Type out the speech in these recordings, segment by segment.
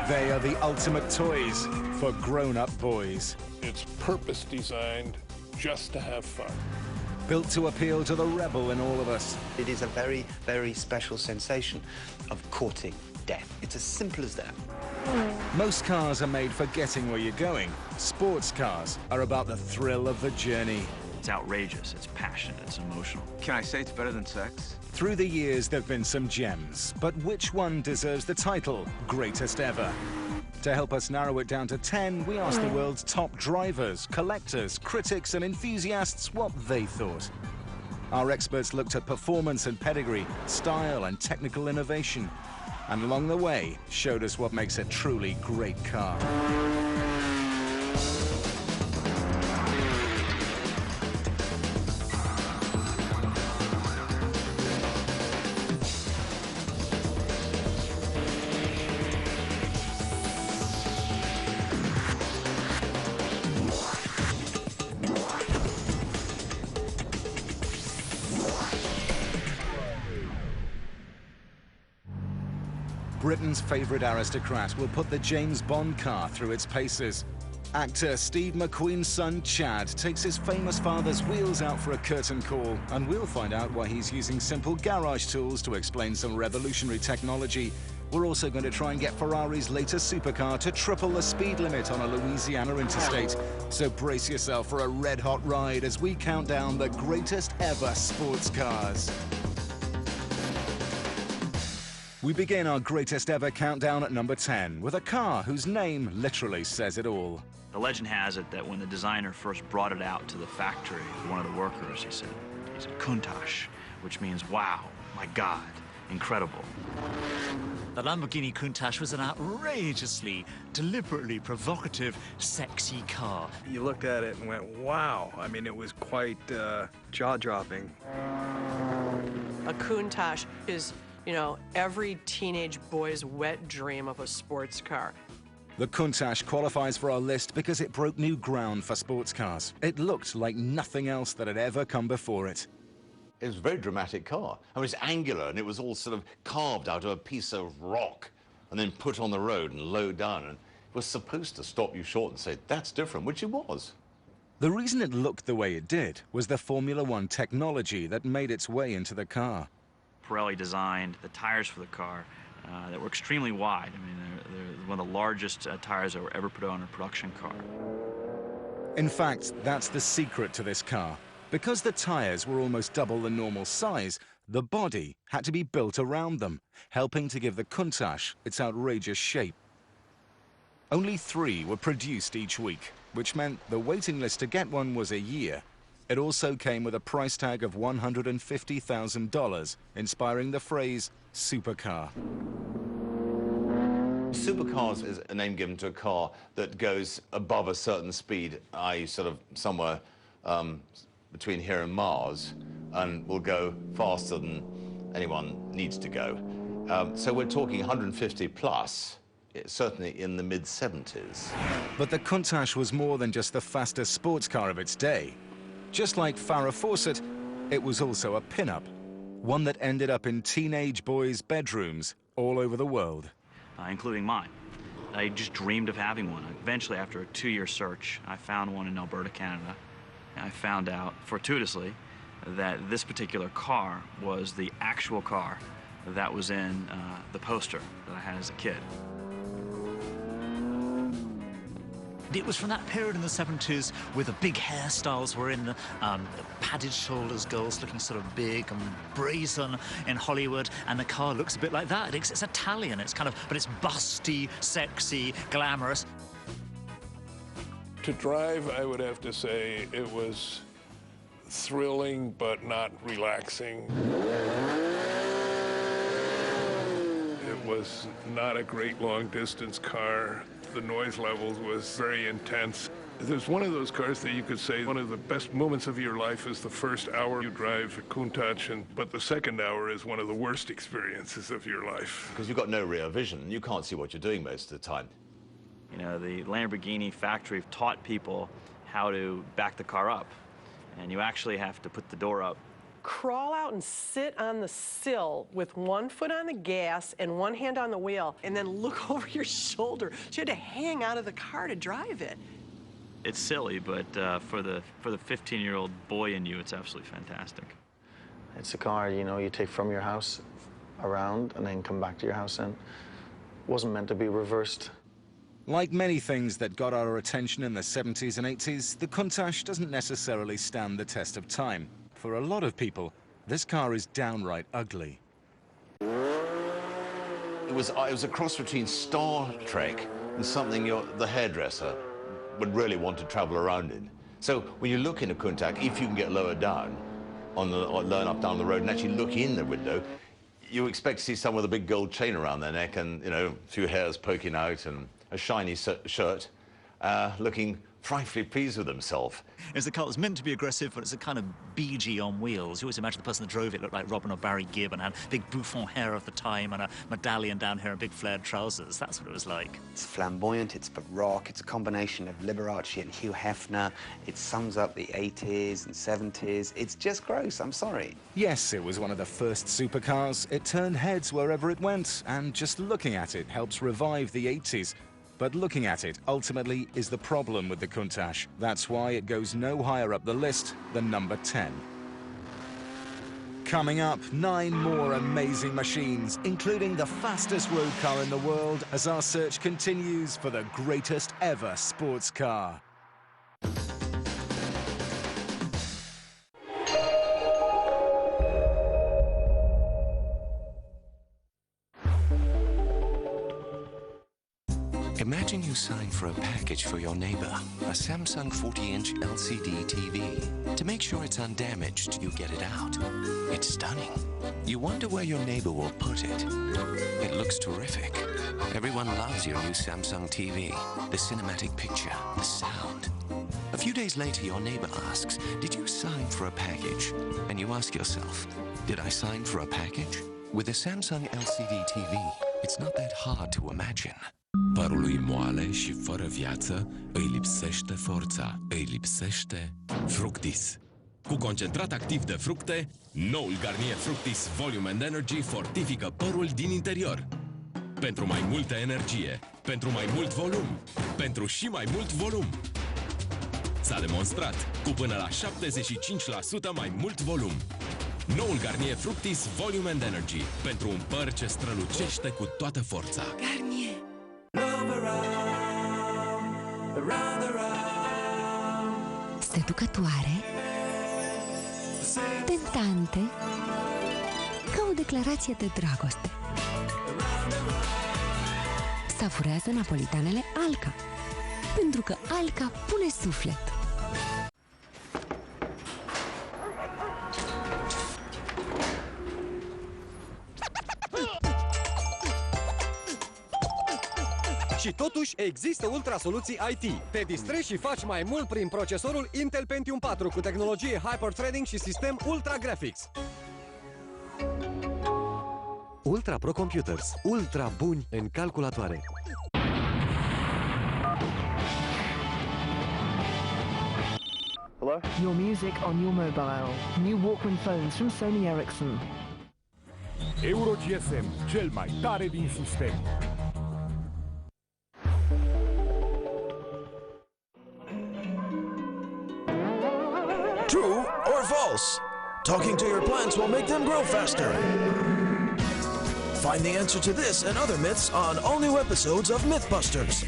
They are the ultimate toys for grown-up boys. It's purpose designed just to have fun. Built to appeal to the rebel in all of us. It is a very, very special sensation of courting death. It's as simple as that. Most cars are made for getting where you're going. Sports cars are about the thrill of the journey. It's outrageous, it's passionate, it's emotional. Can I say it's better than sex? Through the years, there have been some gems, but which one deserves the title, Greatest Ever? To help us narrow it down to 10, we asked the world's top drivers, collectors, critics, and enthusiasts what they thought. Our experts looked at performance and pedigree, style and technical innovation, and along the way, showed us what makes a truly great car. Britain's favourite aristocrat will put the James Bond car through its paces. Actor Steve McQueen's son, Chad, takes his famous father's wheels out for a curtain call, and we'll find out why he's using simple garage tools to explain some revolutionary technology. We're also going to try and get Ferrari's latest supercar to triple the speed limit on a Louisiana interstate. So brace yourself for a red-hot ride as we count down the greatest ever sports cars. We begin our greatest ever countdown at number 10 with a car whose name literally says it all. The legend has it that when the designer first brought it out to the factory, one of the workers, he said Countach, which means, wow, my God, incredible. The Lamborghini Countach was an outrageously, deliberately provocative, sexy car. You looked at it and went, wow. I mean, it was quite jaw-dropping. A Countach is, you know, every teenage boy's wet dream of a sports car. The Countach qualifies for our list because it broke new ground for sports cars. It looked like nothing else that had ever come before it. It was a very dramatic car. I mean, it's angular, and it was all sort of carved out of a piece of rock and then put on the road and low down, and it was supposed to stop you short and say, that's different, which it was. The reason it looked the way it did was the Formula One technology that made its way into the car. Pirelli designed the tires for the car that were extremely wide. I mean, they're one of the largest tires that were ever put on a production car. In fact, that's the secret to this car. Because the tires were almost double the normal size, the body had to be built around them, helping to give the Countach its outrageous shape. Only 3 were produced each week, which meant the waiting list to get one was a year. It also came with a price tag of $150,000, inspiring the phrase supercar. Supercars is a name given to a car that goes above a certain speed, i.e. sort of somewhere between here and Mars, and will go faster than anyone needs to go. So we're talking 150 plus, certainly in the mid-70s. But the Countach was more than just the fastest sports car of its day. Just like Farrah Fawcett, it was also a pin-up, one that ended up in teenage boys' bedrooms all over the world. Including mine. I just dreamed of having one. Eventually, after a 2-year search, I found one in Alberta, Canada. I found out, fortuitously, that this particular car was the actual car that was in the poster that I had as a kid. It was from that period in the 70s where the big hairstyles were in, the padded shoulders, girls looking sort of big and brazen in Hollywood, and the car looks a bit like that. It's Italian, it's kind of, but it's busty, sexy, glamorous. To drive, I would have to say it was thrilling but not relaxing. It was not a great long-distance car. The noise levels was very intense. There's one of those cars that you could say one of the best moments of your life is the first hour you drive a Countach, but the second hour is one of the worst experiences of your life. Because you've got no rear vision, and you can't see what you're doing most of the time. You know, the Lamborghini factory taught people how to back the car up. And you actually have to put the door up crawl out and sit on the sill with one foot on the gas and one hand on the wheel, and then look over your shoulder. She had to hang out of the car to drive it. It's silly, but for the 15-year-old boy in you, it's absolutely fantastic. It's a car, you know, you take from your house around and then come back to your house, and it wasn't meant to be reversed. Like many things that got our attention in the 70s and 80s, the Countach doesn't necessarily stand the test of time. For a lot of people, this car is downright ugly. It was a cross between Star Trek and something the hairdresser would really want to travel around in. So when you look in a Countach, if you can get lower down, or low enough down the road and actually look in the window, you expect to see someone with a big gold chain around their neck and, you know, a few hairs poking out and a shiny shirt, looking frightfully pleased with himself. It's a car that's meant to be aggressive, but it's a kind of BG on wheels. You always imagine the person that drove it looked like Robin or Barry Gibb and had big bouffant hair of the time and a medallion down here and big flared trousers. That's what it was like. It's flamboyant, it's baroque, it's a combination of Liberace and Hugh Hefner. It sums up the 80s and 70s. It's just gross, I'm sorry. Yes, it was one of the first supercars. It turned heads wherever it went, and just looking at it helps revive the 80s. But looking at it, ultimately, is the problem with the Countach. That's why it goes no higher up the list than number 10. Coming up, 9 more amazing machines, including the fastest road car in the world, as our search continues for the greatest ever sports car. Imagine you sign for a package for your neighbor, a Samsung 40-inch LCD TV. To make sure it's undamaged, you get it out. It's stunning. You wonder where your neighbor will put it. It looks terrific. Everyone loves your new Samsung TV, the cinematic picture, the sound. A few days later, your neighbor asks, "Did you sign for a package?" And you ask yourself, "Did I sign for a package?" With a Samsung LCD TV, it's not that hard to imagine. Părului moale și fără viață îi lipsește forța, îi lipsește Fructis. Cu concentrat activ de fructe, noul Garnier Fructis Volume and Energy fortifică părul din interior. Pentru mai multă energie, pentru mai mult volum, pentru și mai mult volum. S-a demonstrat cu până la 75% mai mult volum. Noul Garnier Fructis Volume and Energy pentru un păr ce strălucește cu toată forța. Garnier. Seducătoare, tentante, ca o declarație de dragoste. Savurează napolitanele Alca, pentru că Alca pune suflet. Și totuși există Ultra soluții IT. Te distrezi și faci mai mult prin procesorul Intel Pentium 4 cu tehnologie Hyper-Threading și sistem Ultra Graphics. Ultra Pro Computers. Ultra buni în calculatoare. Hello? Your music on your mobile. New Walkman phones from Sony Ericsson. Euro GSM, cel mai tare din sistem. True or false? Talking to your plants will make them grow faster. Find the answer to this and other myths on all new episodes of Mythbusters.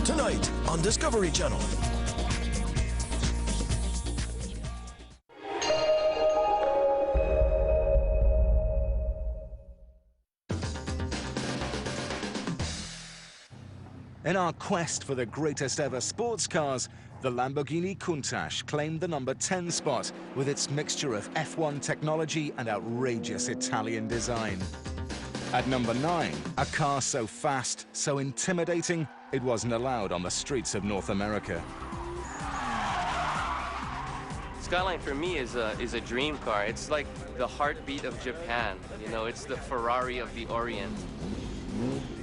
Tonight on Discovery Channel. In our quest for the greatest ever sports cars, the Lamborghini Countach claimed the number 10 spot with its mixture of F1 technology and outrageous Italian design. At number 9, a car so fast, so intimidating, it wasn't allowed on the streets of North America. Skyline for me is a dream car. It's like the heartbeat of Japan. You know, it's the Ferrari of the Orient.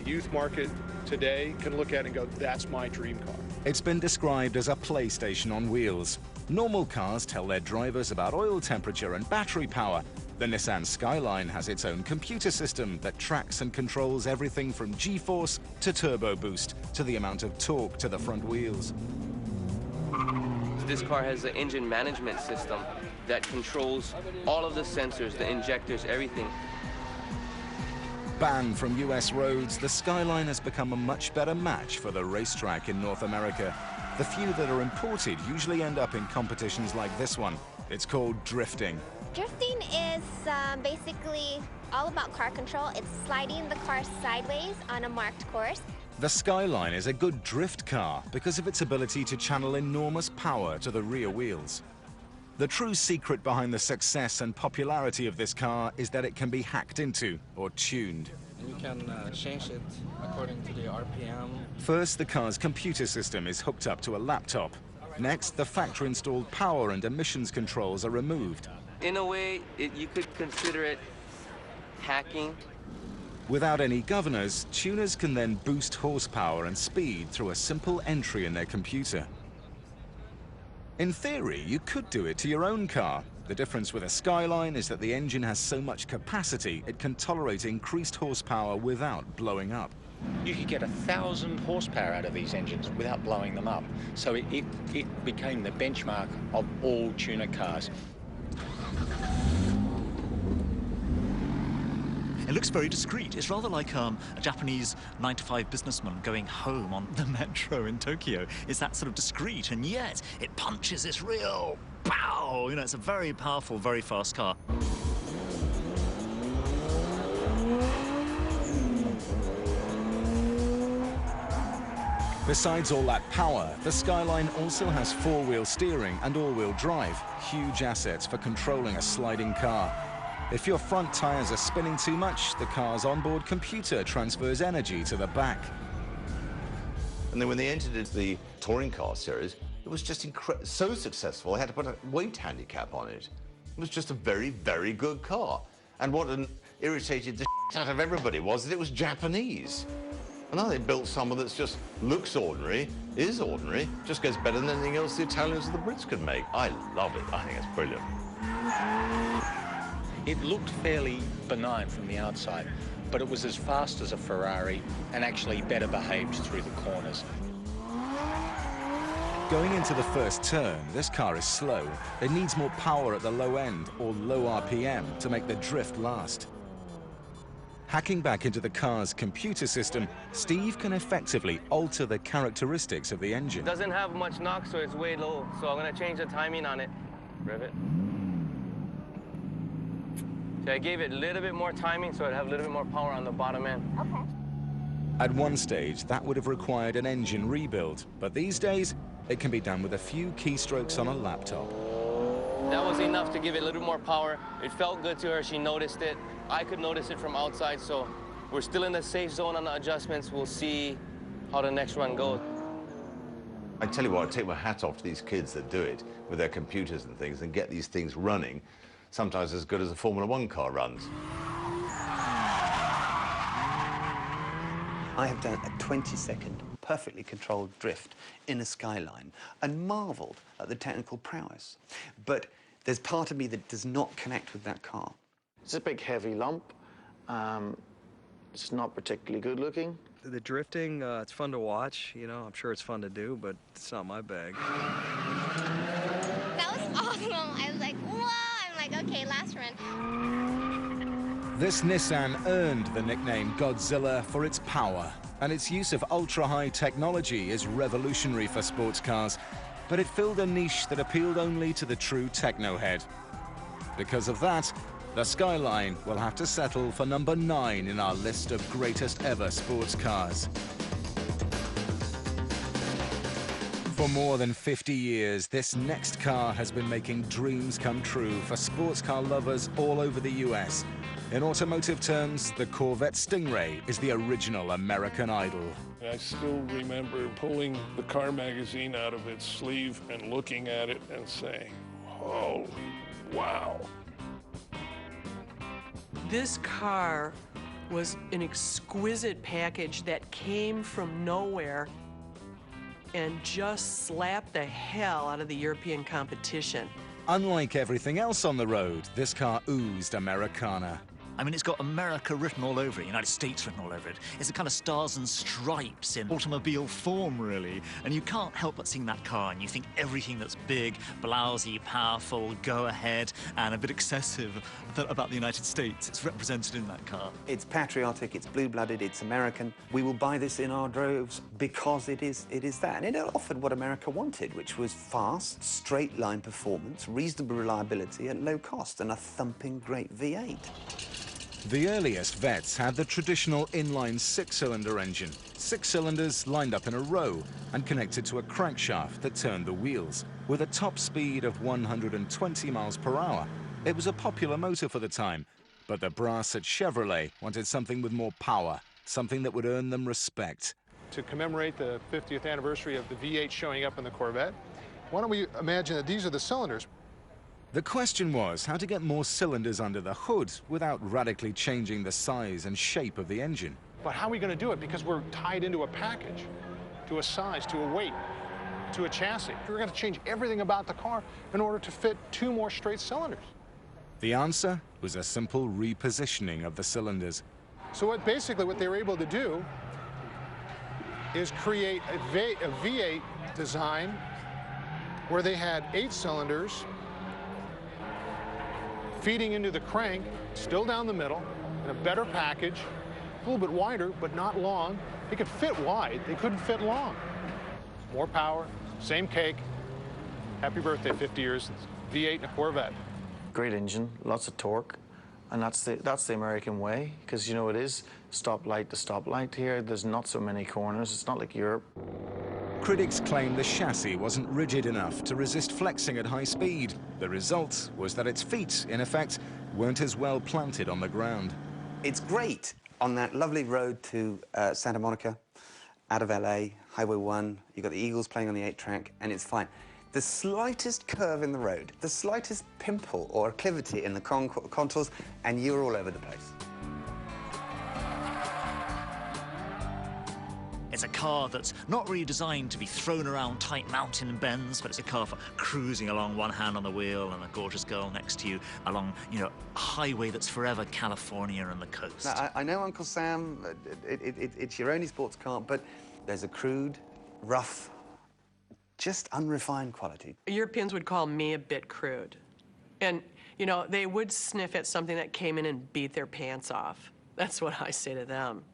The youth market today can look at it and go, that's my dream car. It's been described as a PlayStation on wheels. Normal cars tell their drivers about oil temperature and battery power. The Nissan Skyline has its own computer system that tracks and controls everything from G-force to turbo boost to the amount of torque to the front wheels. This car has an engine management system that controls all of the sensors, the injectors, everything. Banned from US roads, the Skyline has become a much better match for the racetrack in North America. The few that are imported usually end up in competitions like this one. It's called drifting. Drifting is basically all about car control. It's sliding the car sideways on a marked course. The Skyline is a good drift car because of its ability to channel enormous power to the rear wheels. The true secret behind the success and popularity of this car is that it can be hacked into or tuned. You can change it according to the RPM. First, the car's computer system is hooked up to a laptop. Next, the factory-installed power and emissions controls are removed. In a way, you could consider it hacking. Without any governors, tuners can then boost horsepower and speed through a simple entry in their computer. In theory, you could do it to your own car. The difference with a Skyline is that the engine has so much capacity it can tolerate increased horsepower without blowing up. You could get 1,000 horsepower out of these engines without blowing them up. So it became the benchmark of all tuner cars. It looks very discreet. It's rather like a Japanese 9-to-5 businessman going home on the metro in Tokyo. It's that sort of discreet, and yet it punches this real pow. You know, it's a very powerful, very fast car. Besides all that power, the Skyline also has four-wheel steering and all-wheel drive, huge assets for controlling a sliding car. If your front tires are spinning too much, the car's onboard computer transfers energy to the back. And then when they entered into the touring car series, it was just so successful, they had to put a weight handicap on it. It was just a very, very good car. And what irritated the out of everybody was that it was Japanese. And now they built someone that's just looks ordinary, is ordinary, just goes better than anything else the Italians or the Brits could make. I love it. I think it's brilliant. It looked fairly benign from the outside, but it was as fast as a Ferrari and actually better behaved through the corners. Going into the first turn, this car is slow. It needs more power at the low end or low RPM to make the drift last. Hacking back into the car's computer system, Steve can effectively alter the characteristics of the engine. It doesn't have much knock, so it's way low. So I'm going to change the timing on it. Rivet. So I gave it a little bit more timing so it'd have a little bit more power on the bottom end. Okay. At one stage, that would have required an engine rebuild, but these days, it can be done with a few keystrokes on a laptop. That was enough to give it a little more power. It felt good to her, she noticed it. I could notice it from outside, so we're still in the safe zone on the adjustments. We'll see how the next run goes. I tell you what, I take my hat off to these kids that do it with their computers and things and get these things running, sometimes as good as a Formula One car runs. I have done a 20-second, perfectly controlled drift in a Skyline and marveled at the technical prowess. But there's part of me that does not connect with that car. It's a big, heavy lump. It's not particularly good looking. The drifting, it's fun to watch, you know. I'm sure it's fun to do, but it's not my bag. That was awesome. I was like, whoa! I'm like, okay, last run. This Nissan earned the nickname Godzilla for its power, and its use of ultra-high technology is revolutionary for sports cars, but it filled a niche that appealed only to the true techno-head. Because of that, the Skyline will have to settle for number 9 in our list of greatest ever sports cars. For more than 50 years, this next car has been making dreams come true for sports car lovers all over the US. In automotive terms, the Corvette Stingray is the original American Idol. I still remember pulling the car magazine out of its sleeve and looking at it and saying, oh, wow. This car was an exquisite package that came from nowhere. and just slapped the hell out of the European competition. Unlike everything else on the road, this car oozed Americana. I mean, it's got America written all over it, United States written all over it. It's a kind of stars and stripes in automobile form, really. And you can't help but seeing that car, and you think everything that's big, blousy, powerful, go-ahead, and a bit excessive about the United States, it's represented in that car. It's patriotic, it's blue-blooded, it's American. We will buy this in our droves because it is that. And it offered what America wanted, which was fast, straight-line performance, reasonable reliability at low cost, and a thumping great V8. The earliest Vettes had the traditional inline six-cylinder engine, 6 cylinders lined up in a row and connected to a crankshaft that turned the wheels. With a top speed of 120 miles per hour, it was a popular motor for the time, but the brass at Chevrolet wanted something with more power, something that would earn them respect. To commemorate the 50th anniversary of the V8 showing up in the Corvette, why don't we imagine that these are the cylinders? The question was how to get more cylinders under the hood without radically changing the size and shape of the engine. But how are we going to do it? Because we're tied into a package, to a size, to a weight, to a chassis. We're going to change everything about the car in order to fit 2 more straight cylinders. The answer was a simple repositioning of the cylinders. So basically what they were able to do is create a V8 design where they had 8 cylinders feeding into the crank, still down the middle, in a better package, a little bit wider, but not long. They could fit wide, they couldn't fit long. More power, same cake. Happy birthday, 50 years, V8 and a Corvette. Great engine, lots of torque, and that's the American way, because, you know, it is stoplight to stoplight here. There's not so many corners. It's not like Europe. Critics claim the chassis wasn't rigid enough to resist flexing at high speed. The result was that its feet, in effect, weren't as well planted on the ground. It's great on that lovely road to Santa Monica, out of LA, Highway 1. You've got the Eagles playing on the 8-track, and it's fine. The slightest curve in the road, the slightest pimple or acclivity in the contours, and you're all over the place. It's a car that's not really designed to be thrown around tight mountain bends, but it's a car for cruising along, one hand on the wheel and a gorgeous girl next to you along, you know, a highway that's forever California and the coast. Now, I know, Uncle Sam, it's your only sports car, but there's a crude, rough, just unrefined quality. Europeans would call me a bit crude. And, you know, they would sniff at something that came in and beat their pants off. That's what I say to them.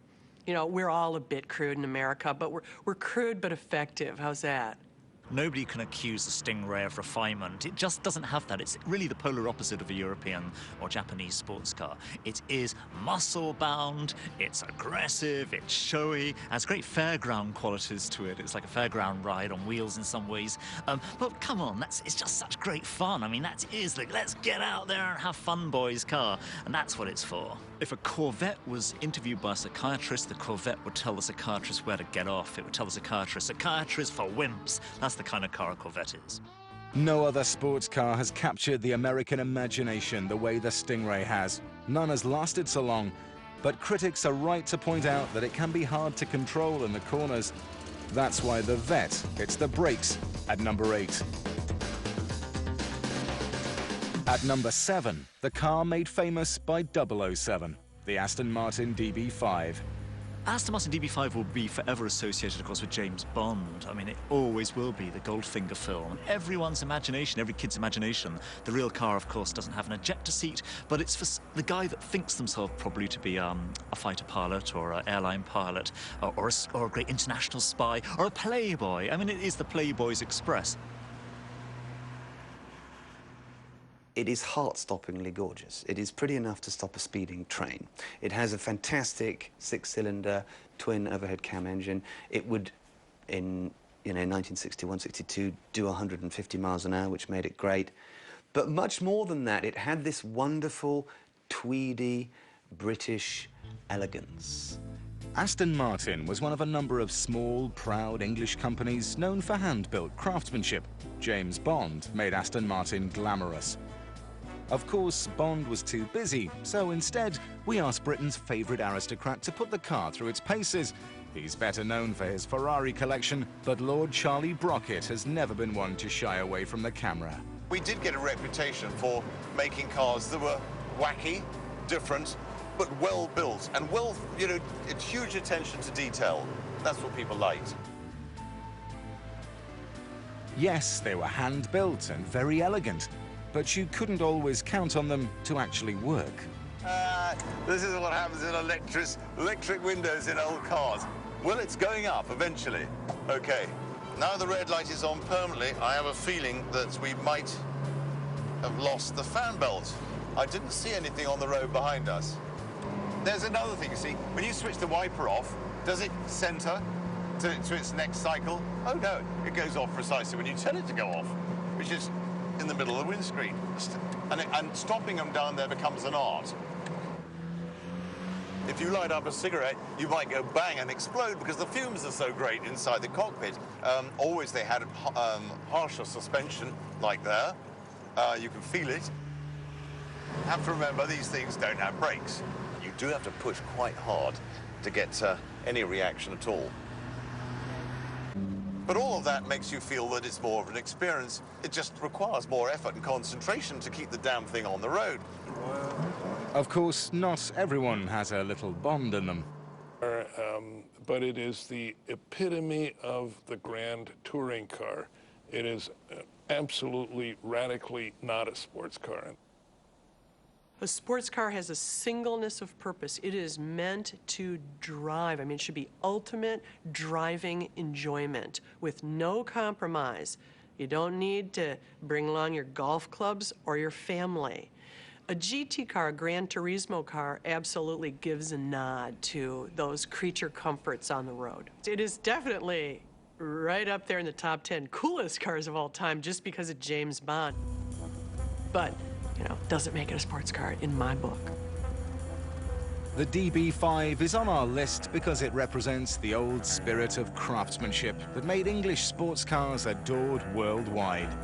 You know, we're all a bit crude in America, but we're crude but effective. How's that? Nobody can accuse the Stingray of refinement. It just doesn't have that. It's really the polar opposite of a European or Japanese sports car. It is muscle-bound, it's aggressive, it's showy, has great fairground qualities to it. It's like a fairground ride on wheels in some ways. But come on, it's just such great fun. I mean, that is like, let's get out there and have fun, boys car. And that's what it's for. If a Corvette was interviewed by a psychiatrist, the Corvette would tell the psychiatrist where to get off. It would tell the psychiatrist for wimps. That's the kind of car a Corvette is. No other sports car has captured the American imagination the way the Stingray has. None has lasted so long, but critics are right to point out that it can be hard to control in the corners. That's why the Vette hits the brakes at number 8. At number 7, the car made famous by 007, the Aston Martin DB5. Aston Martin DB5 will be forever associated, of course, with James Bond. I mean, it always will be, the Goldfinger film. Everyone's imagination, every kid's imagination. The real car, of course, doesn't have an ejector seat, but it's for the guy that thinks themselves probably to be a fighter pilot or an airline pilot or a great international spy or a playboy. I mean, it is the Playboy's Express. It is heart-stoppingly gorgeous. It is pretty enough to stop a speeding train. It has a fantastic 6-cylinder twin overhead cam engine. It would, in 1961, 62, do 150 miles an hour, which made it great. But much more than that, it had this wonderful, tweedy, British elegance. Aston Martin was one of a number of small, proud English companies known for hand-built craftsmanship. James Bond made Aston Martin glamorous. Of course, Bond was too busy, so instead, we asked Britain's favourite aristocrat to put the car through its paces. He's better known for his Ferrari collection, but Lord Charlie Brockett has never been one to shy away from the camera. We did get a reputation for making cars that were wacky, different, but well built and well, you know, huge attention to detail. That's what people liked. Yes, they were hand-built and very elegant, but you couldn't always count on them to actually work. This is what happens in electric windows in old cars. Well, it's going up eventually. Okay, now the red light is on permanently. I have a feeling that we might have lost the fan belt. I didn't see anything on the road behind us. There's another thing, you see. When you switch the wiper off, does it center to its next cycle? Oh no, it goes off precisely when you tell it to go off, which is in the middle of the windscreen. And stopping them down there becomes an art. If you light up a cigarette, you might go bang and explode because the fumes are so great inside the cockpit. Always they had harsher suspension, like there. You can feel it. Have to remember, these things don't have brakes. You do have to push quite hard to get any reaction at all. But all of that makes you feel that it's more of an experience. It just requires more effort and concentration to keep the damn thing on the road. Of course, not everyone has a little Bond in them. But it is the epitome of the grand touring car. It is absolutely, radically not a sports car. A sports car has a singleness of purpose. It is meant to drive. I mean, it should be ultimate driving enjoyment with no compromise. You don't need to bring along your golf clubs or your family. A GT car, a Gran Turismo car, absolutely gives a nod to those creature comforts on the road. It is definitely right up there in the top 10 coolest cars of all time just because of James Bond. But, you know, doesn't make it a sports car in my book. The DB5 is on our list because it represents the old spirit of craftsmanship that made English sports cars adored worldwide.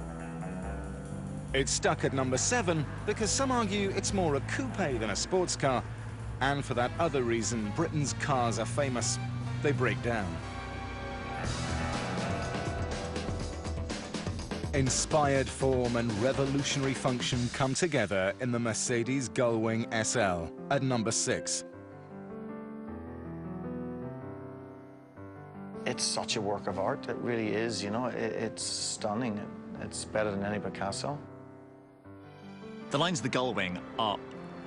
It's stuck at number 7 because some argue it's more a coupe than a sports car. And for that other reason, Britain's cars are famous. They break down. Inspired form and revolutionary function come together in the Mercedes Gullwing SL at number 6. It's such a work of art. It really is, you know. It's stunning. It's better than any Picasso. The lines of the Gullwing are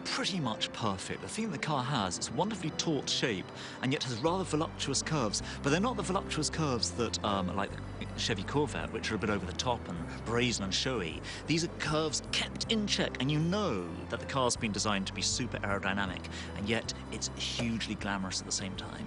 pretty much perfect. The thing the car has, it's a wonderfully taut shape and yet has rather voluptuous curves, but they're not the voluptuous curves that like the Chevy Corvette, which are a bit over the top and brazen and showy. These are curves kept in check, and you know that the car's been designed to be super aerodynamic, and yet it's hugely glamorous at the same time.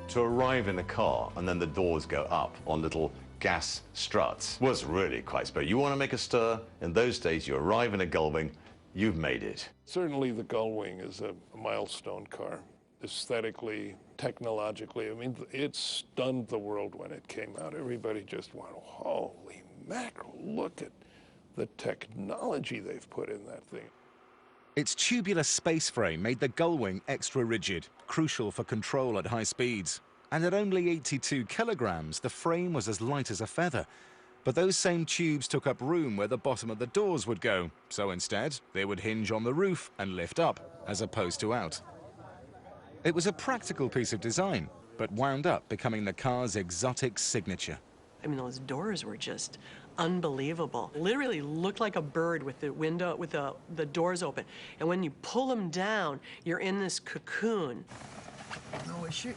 To arrive in a car and then the doors go up on little gas struts was really quite special. You want to make a stir? In those days, you arrive in a Gullwing, you've made it. Certainly the Gullwing is a milestone car, aesthetically, technologically. I mean, it stunned the world when it came out. Everybody just went, holy mackerel, look at the technology they've put in that thing. Its tubular space frame made the Gullwing extra rigid, crucial for control at high speeds. And at only 82 kilograms, the frame was as light as a feather. But those same tubes took up room where the bottom of the doors would go, so instead, they would hinge on the roof and lift up, as opposed to out. It was a practical piece of design, but wound up becoming the car's exotic signature. I mean, those doors were just unbelievable. Literally looked like a bird with the window, with the doors open. And when you pull them down, you're in this cocoon. No issue.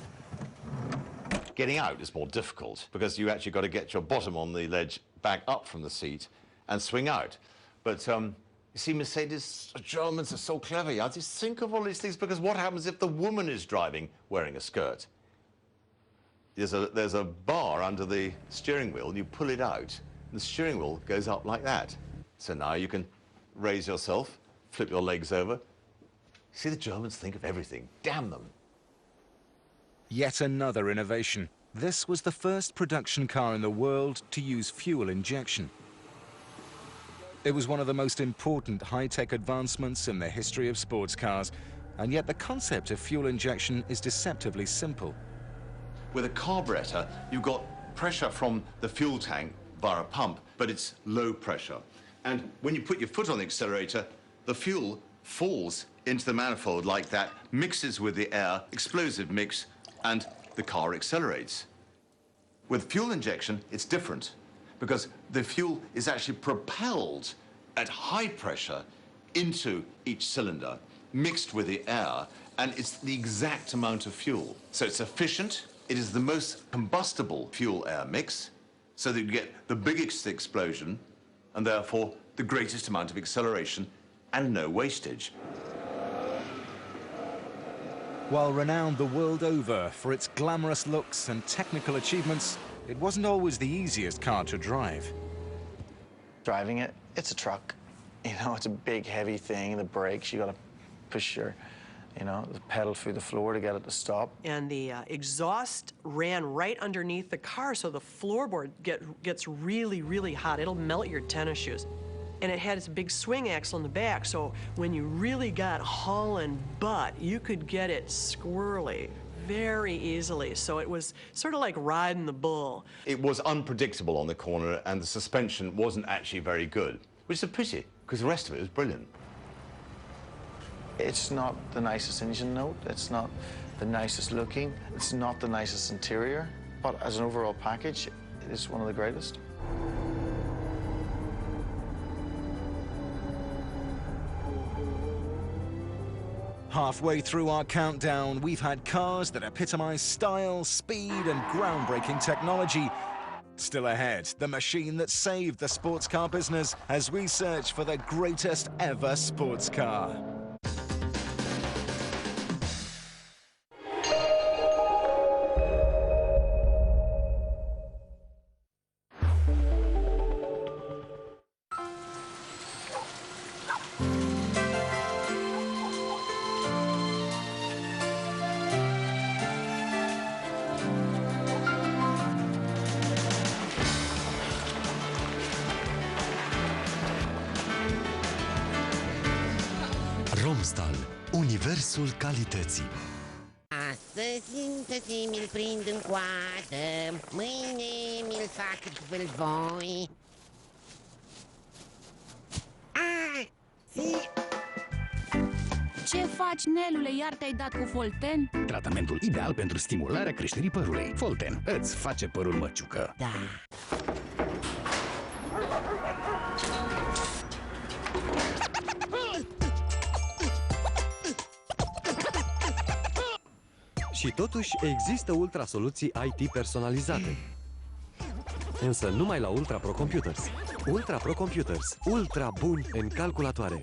Getting out is more difficult because you actually got to get your bottom on the ledge back up from the seat and swing out. But you see, Mercedes, Germans are so clever. I just think of all these things because what happens if the woman is driving wearing a skirt? There's a bar under the steering wheel, and you pull it out, and the steering wheel goes up like that. So now you can raise yourself, flip your legs over. See, the Germans think of everything. Damn them. Yet another innovation. This was the first production car in the world to use fuel injection. It was one of the most important high-tech advancements in the history of sports cars, And yet the concept of fuel injection is deceptively simple. With a carburetor, you've got pressure from the fuel tank via a pump, but it's low pressure. And when you put your foot on the accelerator, the fuel falls into the manifold like that, mixes with the air, explosive mix, and the car accelerates. With fuel injection, it's different because the fuel is actually propelled at high pressure into each cylinder, mixed with the air, and it's the exact amount of fuel. So it's efficient, it is the most combustible fuel-air mix, so that you get the biggest explosion, and therefore the greatest amount of acceleration and no wastage. While renowned the world over for its glamorous looks and technical achievements, it wasn't always the easiest car to drive. Driving it, it's a truck. You know, it's a big, heavy thing. The brakes, you got to push your, the pedal through the floor to get it to stop. And the exhaust ran right underneath the car, so the floorboard gets really, really hot. It'll melt your tennis shoes. And it had its big swing axle in the back, so when you really got hauling butt, you could get it squirrely very easily. So it was sort of like riding the bull. It was unpredictable on the corner, and the suspension wasn't actually very good, which is a pity, because the rest of it was brilliant. It's not the nicest engine note, it's not the nicest looking, it's not the nicest interior, but as an overall package, it is one of the greatest. Halfway through our countdown, we've had cars that epitomize style, speed, and groundbreaking technology. Still ahead, the machine that saved the sports car business as we search for the greatest ever sports car. Romstal, universul calității. Astăzi mi-l prind în coadă, mâine mi-l fac după voi. Ce faci, Nelule? Iar te-ai dat cu Folten? Tratamentul ideal pentru stimularea creșterii părului. Folten îți face părul măciucă. Da. Și totuși există ultrasoluții IT personalizate. Însă numai la Ultra Pro Computers. Ultra Pro Computers, ultra bun în calculatoare.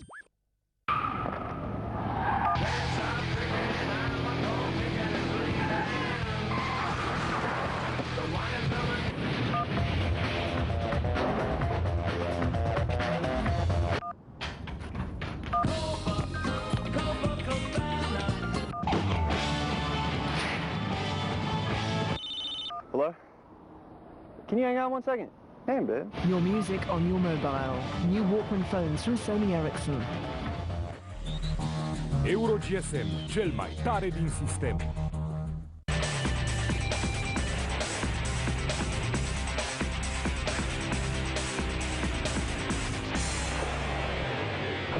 Hello? Can you hang on 1 second? Hey, babe. Your music on your mobile. New Walkman phones from Sony Ericsson. Euro GSM, cel mai tare din sistem.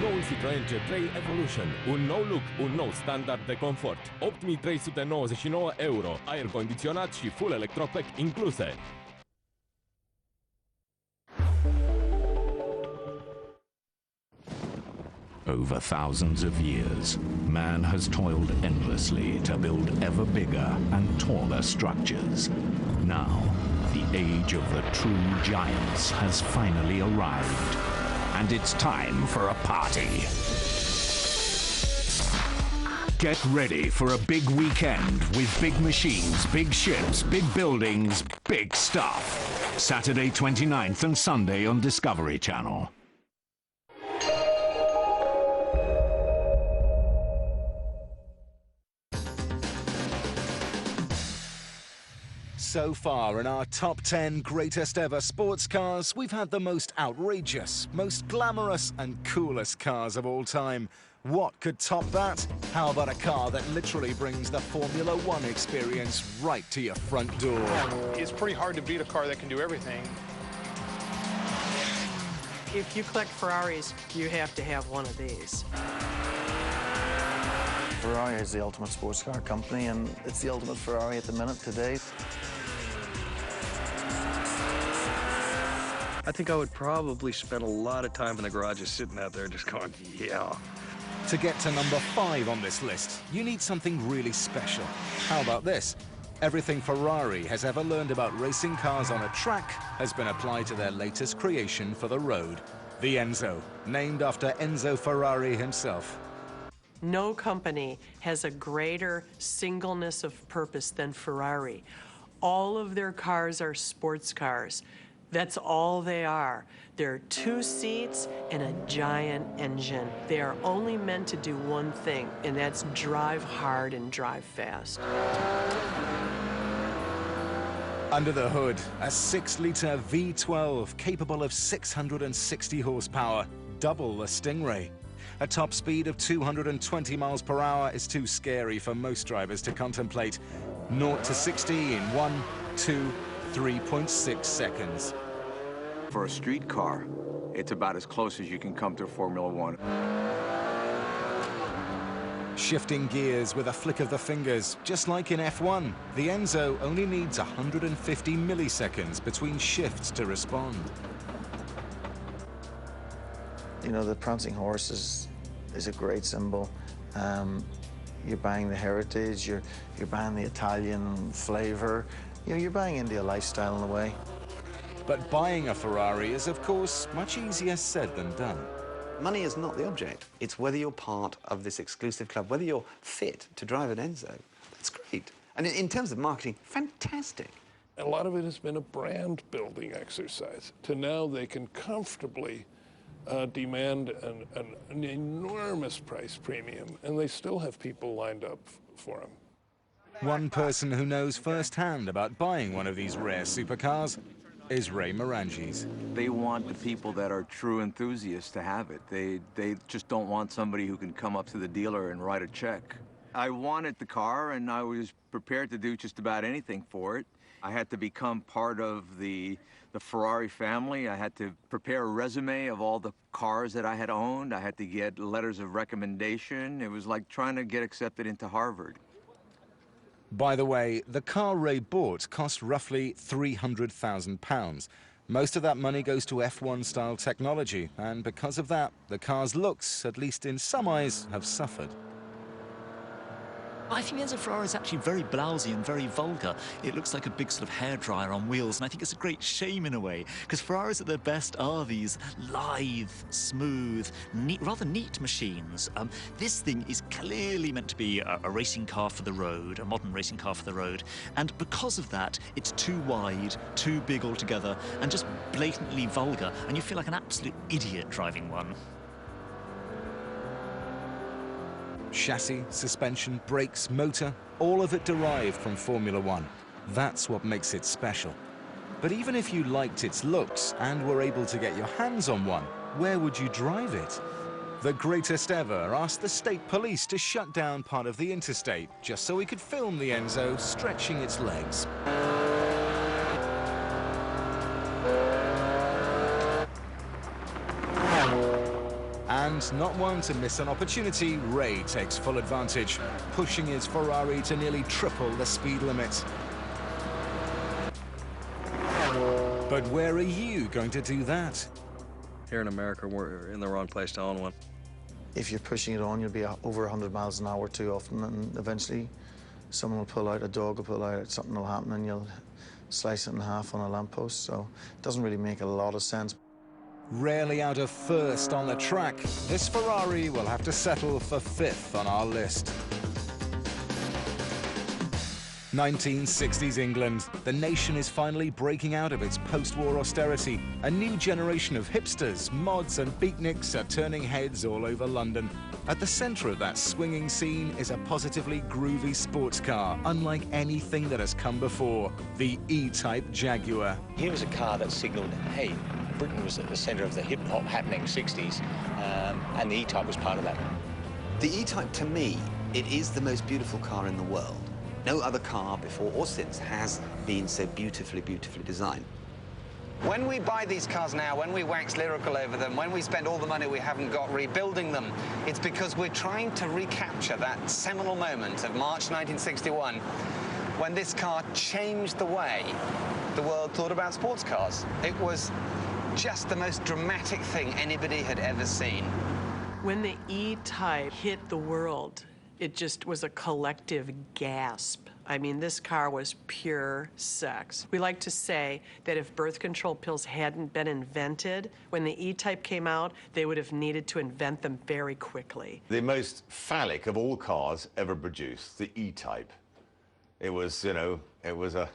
Noul Citroen C3 Evolution. Un nou look, un nou standard de confort. 8.399 euro. Aer condiționat și full electropack incluse. Over thousands of years, man has toiled endlessly to build ever bigger and taller structures. Now, the age of the true giants has finally arrived, and it's time for a party. Get ready for a big weekend with big machines, big ships, big buildings, big stuff. Saturday 29th and Sunday on Discovery Channel. So far in our top 10 greatest ever sports cars, we've had the most outrageous, most glamorous and coolest cars of all time. What could top that? How about a car that literally brings the Formula One experience right to your front door? It's pretty hard to beat a car that can do everything. If you collect Ferraris, you have to have one of these. Ferrari is the ultimate sports car company, and it's the ultimate Ferrari at the minute today. I think I would probably spend a lot of time in the garage just sitting out there just going, yeah. To get to number 5 on this list, you need something really special. How about this? Everything Ferrari has ever learned about racing cars on a track has been applied to their latest creation for the road, the Enzo, named after Enzo Ferrari himself. No company has a greater singleness of purpose than Ferrari. All of their cars are sports cars. That's all they are. They're 2 seats and a giant engine. They are only meant to do one thing, and that's drive hard and drive fast. Under the hood, a 6-liter V12 capable of 660 horsepower, double the Stingray. A top speed of 220 miles per hour is too scary for most drivers to contemplate. 0 to 60 in 1, 2, 3.6 seconds. For a street car, it's about as close as you can come to Formula One. Shifting gears with a flick of the fingers, just like in F1, the Enzo only needs 150 milliseconds between shifts to respond. You know, the prancing horse is a great symbol. You're buying the heritage, you're buying the Italian flavor. You know, you're buying into a lifestyle in a way. But buying a Ferrari is, of course, much easier said than done. Money is not the object. It's whether you're part of this exclusive club, whether you're fit to drive an Enzo. That's great. And in terms of marketing, fantastic. A lot of it has been a brand-building exercise. To now, they can comfortably demand an enormous price premium, and they still have people lined up for them. One person who knows firsthand about buying one of these rare supercars is Ray Marangis. They want the people that are true enthusiasts to have it. They just don't want somebody who can come up to the dealer and write a check. I wanted the car, and I was prepared to do just about anything for it. I had to become part of the Ferrari family. I had to prepare a resume of all the cars that I had owned. I had to get letters of recommendation. It was like trying to get accepted into Harvard. By the way, the car Ray bought cost roughly £300,000. Most of that money goes to F1-style technology, and because of that, the car's looks, at least in some eyes, have suffered. I think Enzo Ferrari is actually very blousy and very vulgar. It looks like a big sort of hairdryer on wheels, and I think it's a great shame in a way, because Ferraris at their best are these lithe, smooth, neat, rather neat machines. This thing is clearly meant to be a racing car for the road, a modern racing car for the road, and because of that, it's too wide, too big altogether, and just blatantly vulgar, and you feel like an absolute idiot driving one. Chassis, suspension, brakes, motor, all of it derived from Formula One. That's what makes it special. But even if you liked its looks and were able to get your hands on one, where would you drive it? The greatest ever asked the state police to shut down part of the interstate just so he could film the Enzo stretching its legs. And not one to miss an opportunity, Ray takes full advantage, pushing his Ferrari to nearly triple the speed limit. But where are you going to do that? Here in America, we're in the wrong place to own one. If you're pushing it on, you'll be over 100 miles an hour too often, and eventually someone will pull out, a dog will pull out, something will happen, and you'll slice it in half on a lamppost, so it doesn't really make a lot of sense. Rarely out of first on the track, this Ferrari will have to settle for 5th on our list. 1960s England. The nation is finally breaking out of its post-war austerity. A new generation of hipsters, mods and beatniks are turning heads all over London. At the centre of that swinging scene is a positively groovy sports car, unlike anything that has come before, the E-Type Jaguar. Here was a car that signalled, hey, Britain was at the centre of the hip-hop happening 60s, and the E-Type was part of that. The E-Type, to me, it is the most beautiful car in the world. No other car before or since has been so beautifully, beautifully designed. When we buy these cars now, when we wax lyrical over them, when we spend all the money we haven't got rebuilding them, it's because we're trying to recapture that seminal moment of March 1961 when this car changed the way the world thought about sports cars. It was just the most dramatic thing anybody had ever seen. When the E-Type hit the world, it just was a collective gasp. I mean, this car was pure sex. We like to say that if birth control pills hadn't been invented, when the E-Type came out, they would have needed to invent them very quickly. The most phallic of all cars ever produced, the E-Type. It was, you know, it was a,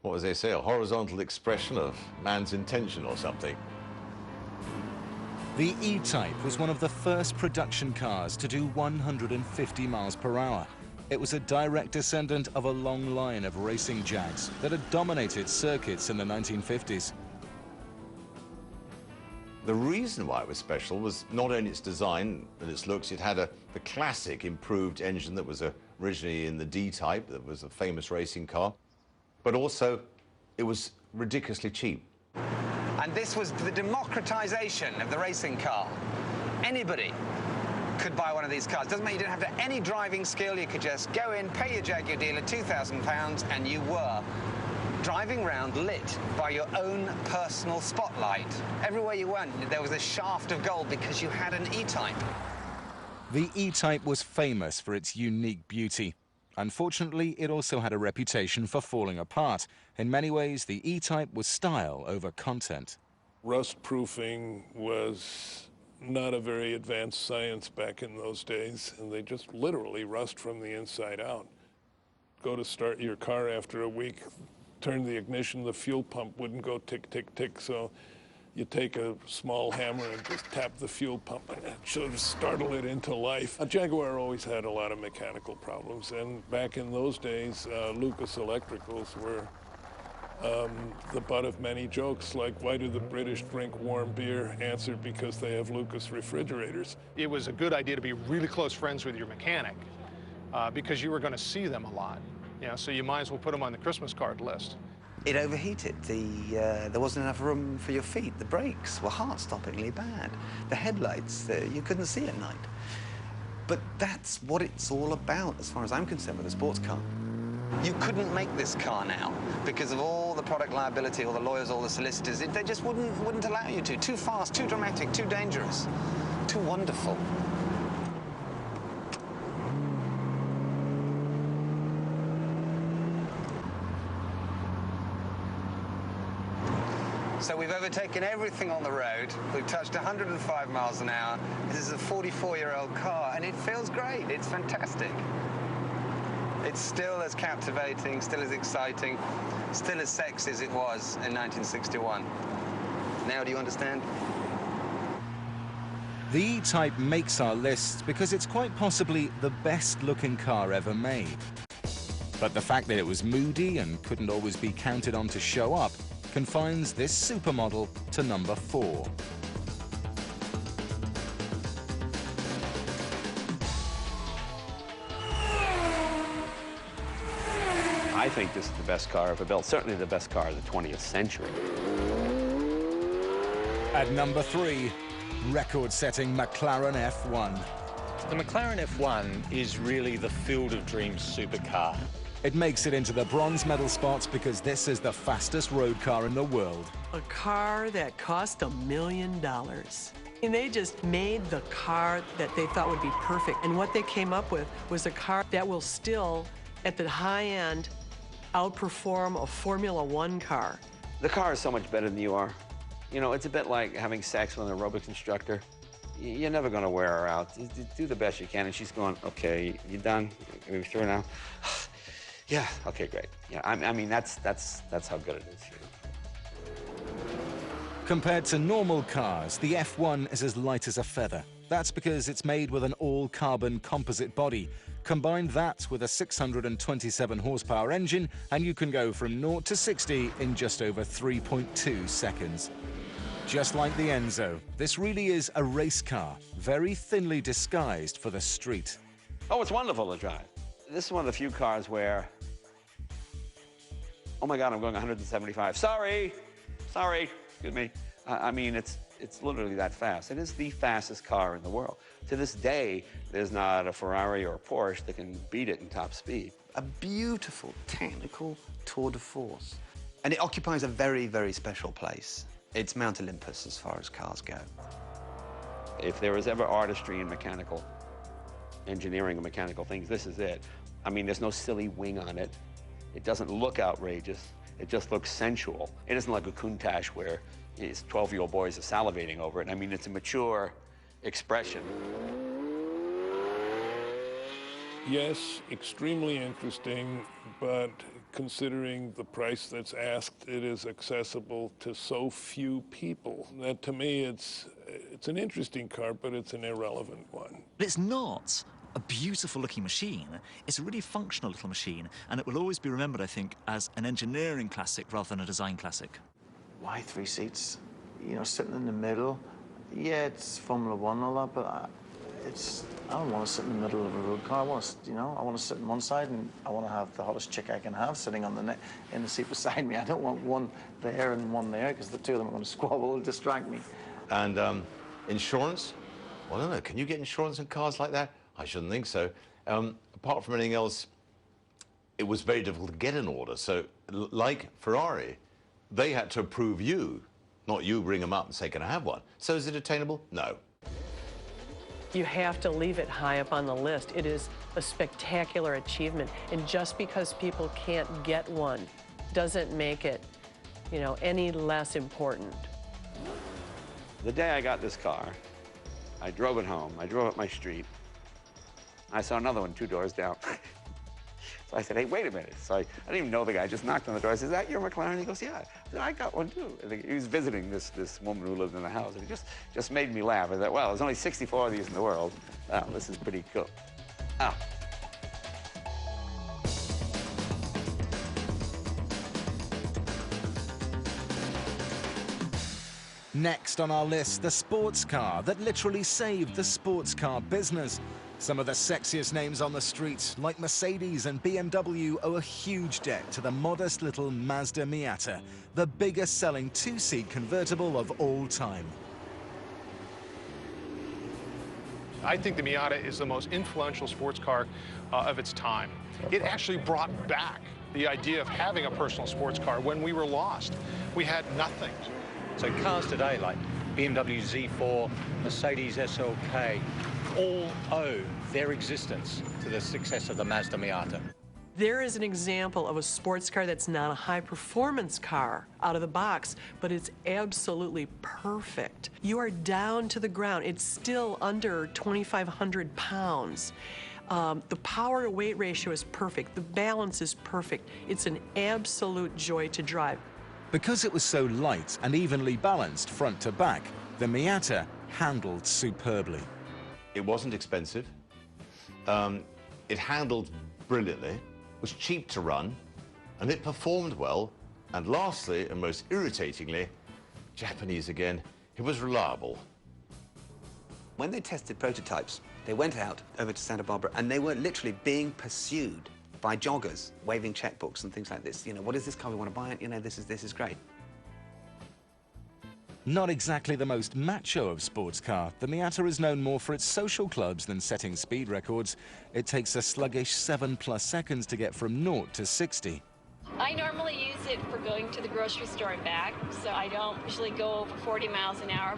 what was they say, a horizontal expression of man's intention or something. The E-Type was one of the first production cars to do 150 miles per hour. It was a direct descendant of a long line of racing Jags that had dominated circuits in the 1950s. The reason why it was special was not only its design and its looks, it had the classic improved engine that was originally in the D-Type, that was a famous racing car, but also it was ridiculously cheap. And this was the democratization of the racing car. Anybody could buy one of these cars. Doesn't mean you didn't have any driving skill. You could just go in, pay your Jaguar dealer £2,000, and you were driving around lit by your own personal spotlight. Everywhere you went, there was a shaft of gold because you had an E-Type. The E-Type was famous for its unique beauty. Unfortunately, it also had a reputation for falling apart. In many ways, the E-Type was style over content. Rust proofing was not a very advanced science back in those days, and they just literally rust from the inside out. Go to start your car after a week, turn the ignition, the fuel pump wouldn't go tick, tick, tick, so you take a small hammer and just tap the fuel pump and it sort of startle it into life. A Jaguar always had a lot of mechanical problems, and back in those days, Lucas Electricals were the butt of many jokes, like, why do the British drink warm beer? Answer, because they have Lucas refrigerators. It was a good idea to be really close friends with your mechanic because you were going to see them a lot. You know, so you might as well put them on the Christmas card list. It overheated. There wasn't enough room for your feet. The brakes were heart-stoppingly bad. The headlights, you couldn't see at night. But that's what it's all about, as far as I'm concerned, with a sports car. You couldn't make this car now because of all the product liability, all the lawyers, all the solicitors. They just wouldn't allow you to. Too fast, too dramatic, too dangerous, too wonderful. So we've overtaken everything on the road. We've touched 105 miles an hour. This is a 44-year-old car, and it feels great. It's fantastic. It's still as captivating, still as exciting, still as sexy as it was in 1961. Now do you understand? The E-Type makes our list because it's quite possibly the best-looking car ever made. But the fact that it was moody and couldn't always be counted on to show up confines this supermodel to number 4. I think this is the best car ever built, certainly the best car of the 20th century. At number 3, record-setting McLaren F1. The McLaren F1 is really the Field of Dreams supercar. It makes it into the bronze medal spots because this is the fastest road car in the world. A car that cost $1 million. And they just made the car that they thought would be perfect. And what they came up with was a car that will still, at the high end, outperform a Formula One car. The car is so much better than you are. You know, it's a bit like having sex with an aerobics instructor. You're never going to wear her out. Do the best you can. And she's going, okay, you done? Are we through now? Yeah, okay, great. Yeah, I mean, that's how good it is. Compared to normal cars, the F1 is as light as a feather. That's because it's made with an all-carbon composite body. Combine that with a 627 horsepower engine, and you can go from 0 to 60 in just over 3.2 seconds. Just like the Enzo, this really is a race car, very thinly disguised for the street. Oh, it's wonderful to drive. This is one of the few cars where, oh my God, I'm going 175. Sorry, excuse me. I mean, it's literally that fast. It is the fastest car in the world. To this day, there's not a Ferrari or a Porsche that can beat it in top speed. A beautiful, technical tour de force. And it occupies a very, very special place. It's Mount Olympus as far as cars go. If there was ever artistry in mechanical engineering or mechanical things, this is it. I mean, there's no silly wing on it. It doesn't look outrageous. It just looks sensual. It isn't like a Countach where these 12-year-old boys are salivating over it. I mean, it's a mature expression. Yes, extremely interesting, but considering the price that's asked, it is accessible to so few people that to me it's an interesting car, but it's an irrelevant one. It's not a beautiful-looking machine. It's a really functional little machine, and it will always be remembered, I think, as an engineering classic rather than a design classic. Why 3 seats? You know, sitting in the middle. Yeah, it's Formula One and all that, but I don't want to sit in the middle of a road car. I want to sit on one side, and I want to have the hottest chick I can have sitting on in the seat beside me. I don't want one there and one there, because the two of them are going to squabble and distract me. And insurance? Well, I don't know. Can you get insurance in cars like that? I shouldn't think so. Apart from anything else, it was very difficult to get an order. So, like Ferrari, they had to approve you, not you ring them up and say, can I have one? So is it attainable? No. You have to leave it high up on the list. It is a spectacular achievement. And just because people can't get one doesn't make it, you know, any less important. The day I got this car, I drove it home. I drove up my street. I saw another one 2 doors down. So I said, hey, wait a minute. So I didn't even know the guy. I just knocked on the door. I said, is that your McLaren? He goes, yeah. I said, I got one, too. And he was visiting this woman who lived in the house. And it just made me laugh. I thought, well, there's only 64 of these in the world. Wow, this is pretty cool. Ah. Next on our list, the sports car that literally saved the sports car business. Some of the sexiest names on the street, like Mercedes and BMW, owe a huge debt to the modest little Mazda Miata, the biggest selling 2-seat convertible of all time. I think the Miata is the most influential sports car of its time. It actually brought back the idea of having a personal sports car when we were lost. We had nothing. So cars today like BMW Z4, Mercedes SLK, all owe their existence to the success of the Mazda Miata. There is an example of a sports car that's not a high-performance car out of the box, but it's absolutely perfect. You are down to the ground. It's still under 2,500 pounds. The power-to-weight ratio is perfect. The balance is perfect. It's an absolute joy to drive. Because it was so light and evenly balanced front to back, the Miata handled superbly. It wasn't expensive. It handled brilliantly, was cheap to run, and it performed well. And lastly, and most irritatingly, Japanese again, it was reliable. When they tested prototypes, they went out over to Santa Barbara, and they were literally being pursued by joggers, waving checkbooks and things like this. You know, what is this car? We want to buy it. You know, this is great. Not exactly the most macho of sports car, the Miata is known more for its social clubs than setting speed records. It takes a sluggish 7+ seconds to get from 0 to 60. I normally use it for going to the grocery store and back, so I don't usually go over 40 miles an hour.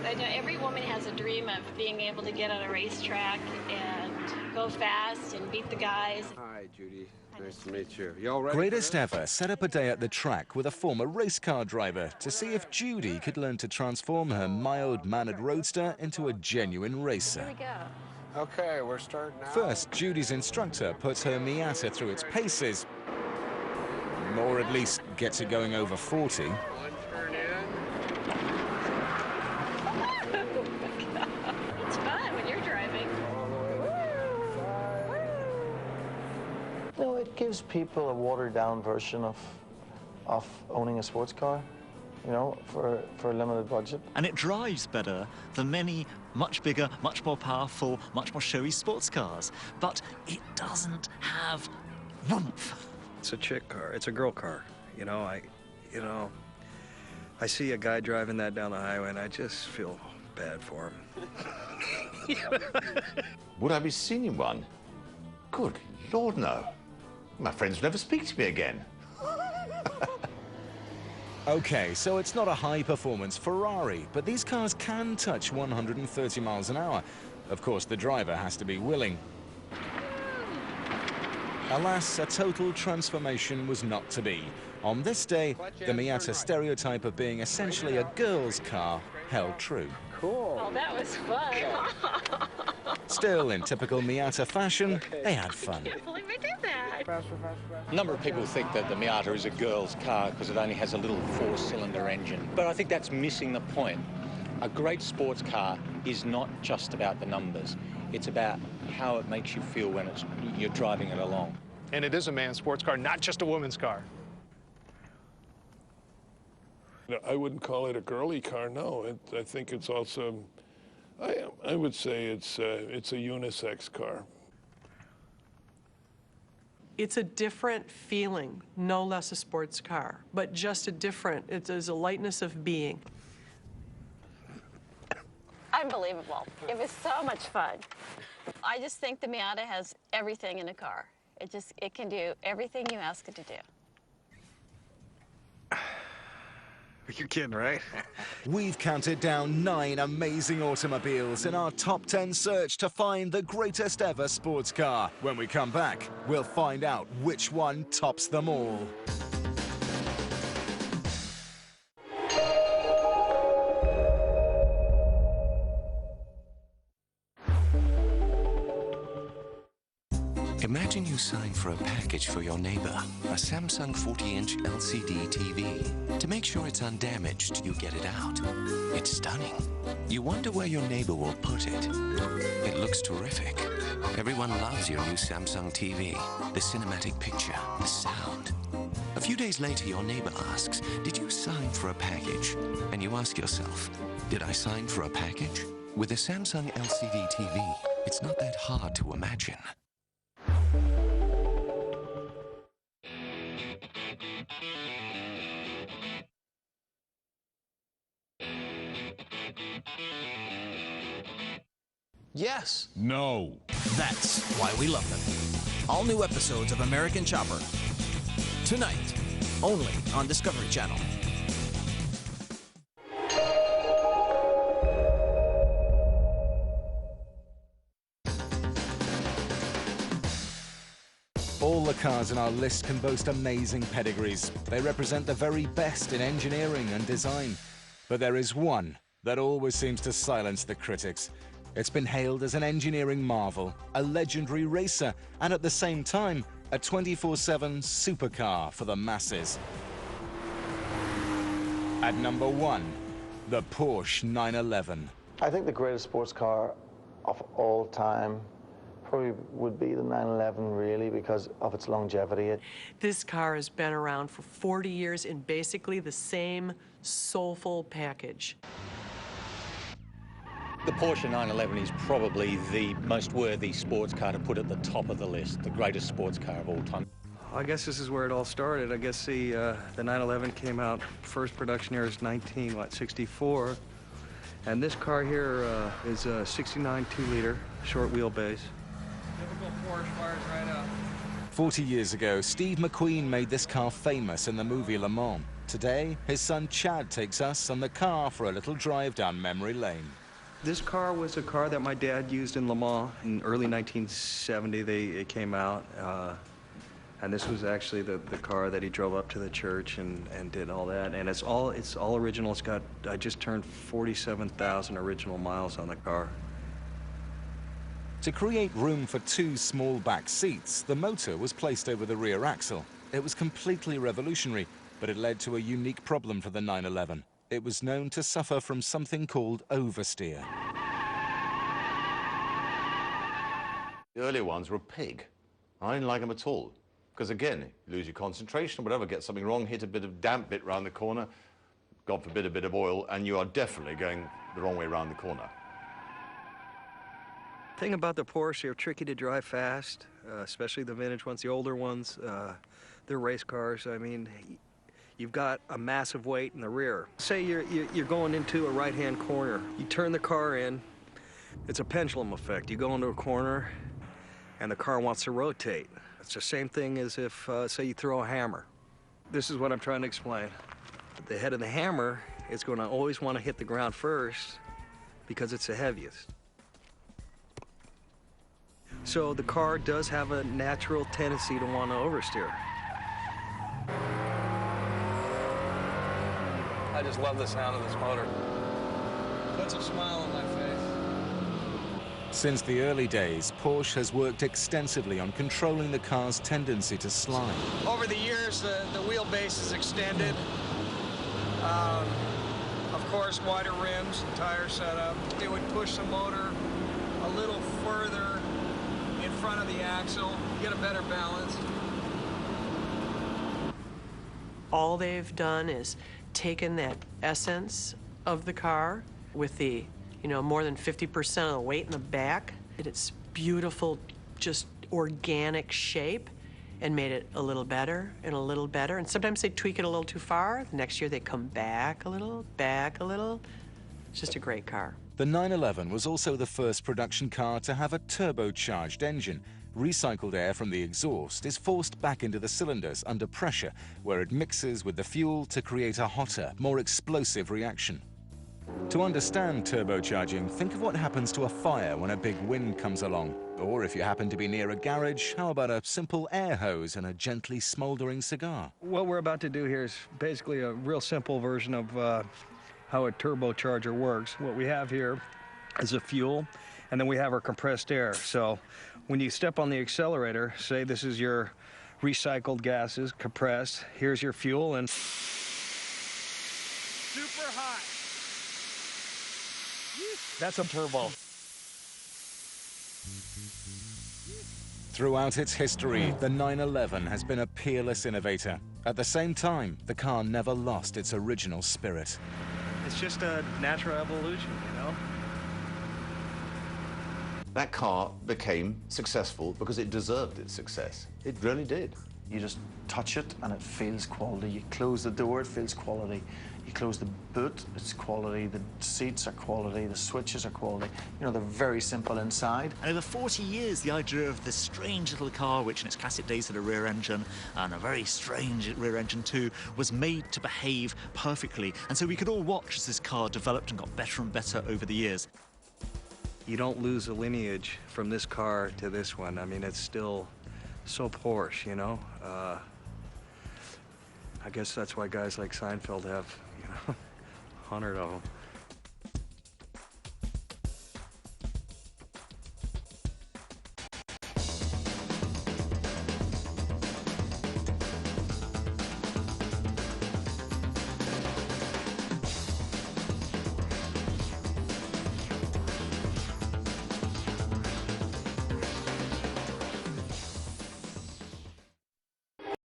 I know every woman has a dream of being able to get on a racetrack and go fast and beat the guys. Hi, Judy. Nice to meet you. You all ready? Greatest Ever set up a day at the track with a former race car driver to see if Judy could learn to transform her mild-mannered roadster into a genuine racer. Here we go. Okay, we're starting now. First, Judy's instructor puts her Miata through its paces, or at least gets it going over 40. One turn in. It's fun when you're driving. No, it gives people a watered-down version of owning a sports car. you know, for a limited budget. And it drives better than many much bigger, much more powerful, much more showy sports cars. But it doesn't have oomph. It's a chick car. It's a girl car. You know, I see a guy driving that down the highway, and I just feel bad for him. Would I be seeing one? Good Lord, no. My friends would never speak to me again. Okay, so it's not a high-performance Ferrari, but these cars can touch 130 miles an hour. Of course, the driver has to be willing. Alas, a total transformation was not to be. On this day, the Miata stereotype of being essentially a girl's car held true. Cool. Oh, that was fun. Still, in typical Miata fashion, they had fun. I can't believe I did that. A number of people think that the Miata is a girl's car because it only has a little four-cylinder engine. But I think that's missing the point. A great sports car is not just about the numbers. It's about how it makes you feel when you're driving it along. And it is a man's sports car, not just a woman's car. No, I wouldn't call it a girly car, no. I think it's also, I would say it's a unisex car. It's a different feeling, no less a sports car, but just a different, it is a lightness of being. Unbelievable. It was so much fun. I just think the Miata has everything in a car. It can do everything you ask it to do. You're kidding, right? We've counted down 9 amazing automobiles in our top 10 search to find the greatest ever sports car. When we come back, we'll find out which one tops them all. Imagine you sign for a package for your neighbor, a Samsung 40-inch LCD TV. To make sure it's undamaged, you get it out. It's stunning. You wonder where your neighbor will put it. It looks terrific. Everyone loves your new Samsung TV, the cinematic picture, the sound. A few days later, your neighbor asks, "Did you sign for a package?" And you ask yourself, "Did I sign for a package?" With a Samsung LCD TV, it's not that hard to imagine. Yes. No. That's why we love them. All new episodes of American Chopper. Tonight, only on Discovery Channel. All the cars in our list can boast amazing pedigrees. They represent the very best in engineering and design. But there is one that always seems to silence the critics. It's been hailed as an engineering marvel, a legendary racer, and at the same time, a 24/7 supercar for the masses. At number 1, the Porsche 911. I think the greatest sports car of all time probably would be the 911, really, because of its longevity. This car has been around for 40 years in basically the same soulful package. The Porsche 911 is probably the most worthy sports car to put at the top of the list, the greatest sports car of all time. I guess this is where it all started. I guess the 911 came out, first production year is 1964. And this car here is a 69 2-liter, short wheelbase. Typical Porsche fires right up. 40 years ago, Steve McQueen made this car famous in the movie Le Mans. Today, his son Chad takes us on the car for a little drive down memory lane. This car was a car that my dad used in Le Mans in early 1970. It came out, and this was actually the car that he drove up to the church and did all that. And it's all original. It's got, I just turned 47,000 original miles on the car. To create room for 2 small back seats, the motor was placed over the rear axle. It was completely revolutionary, but it led to a unique problem for the 911. It was known to suffer from something called oversteer. The earlier ones were a pig. I didn't like them at all. Because again, you lose your concentration or whatever, get something wrong, hit a bit of damp bit round the corner, God forbid, a bit of oil, and you are definitely going the wrong way around the corner. Thing about the Porsche, they're tricky to drive fast, especially the vintage ones. The older ones, they're race cars. I mean, you've got a massive weight in the rear. Say you're going into a right-hand corner. You turn the car in. It's a pendulum effect. You go into a corner, and the car wants to rotate. It's the same thing as if, say, you throw a hammer. This is what I'm trying to explain. The head of the hammer is going to always want to hit the ground first because it's the heaviest. So the car does have a natural tendency to want to oversteer. I just love the sound of this motor. Puts a smile on my face. Since the early days, Porsche has worked extensively on controlling the car's tendency to slide. Over the years, the wheelbase is extended. Of course, wider rims, tire setup. It would push the motor a little further in front of the axle, get a better balance. All they've done is taken that essence of the car with the, more than 50% of the weight in the back, and its beautiful, just organic shape, and made it a little better and a little better. And sometimes they tweak it a little too far. The next year they come back a little, back a little. It's just a great car. The 911 was also the first production car to have a turbocharged engine. Recycled air from the exhaust is forced back into the cylinders under pressure, where it mixes with the fuel to create a hotter, more explosive reaction. To understand turbocharging, think of what happens to a fire when a big wind comes along. Or if you happen to be near a garage, how about a simple air hose and a gently smoldering cigar? What we're about to do here is basically a real simple version of how a turbocharger works. What we have here is a fuel, and then we have our compressed air. So when you step on the accelerator, say this is your recycled gases, compressed, here's your fuel, and Super hot. that's a turbo. Throughout its history, the 911 has been a peerless innovator. At the same time, the car never lost its original spirit. It's just a natural evolution, That car became successful because it deserved its success. It really did. You just touch it and it feels quality. You close the door, it feels quality. You close the boot, it's quality. The seats are quality. The switches are quality. They're very simple inside. And over 40 years, the idea of this strange little car, which in its classic days had a rear engine, and a very strange rear engine too, was made to behave perfectly. And so we could all watch as this car developed and got better and better over the years. You don't lose a lineage from this car to this one. I mean, it's still so Porsche, I guess that's why guys like Seinfeld have, 100 of them.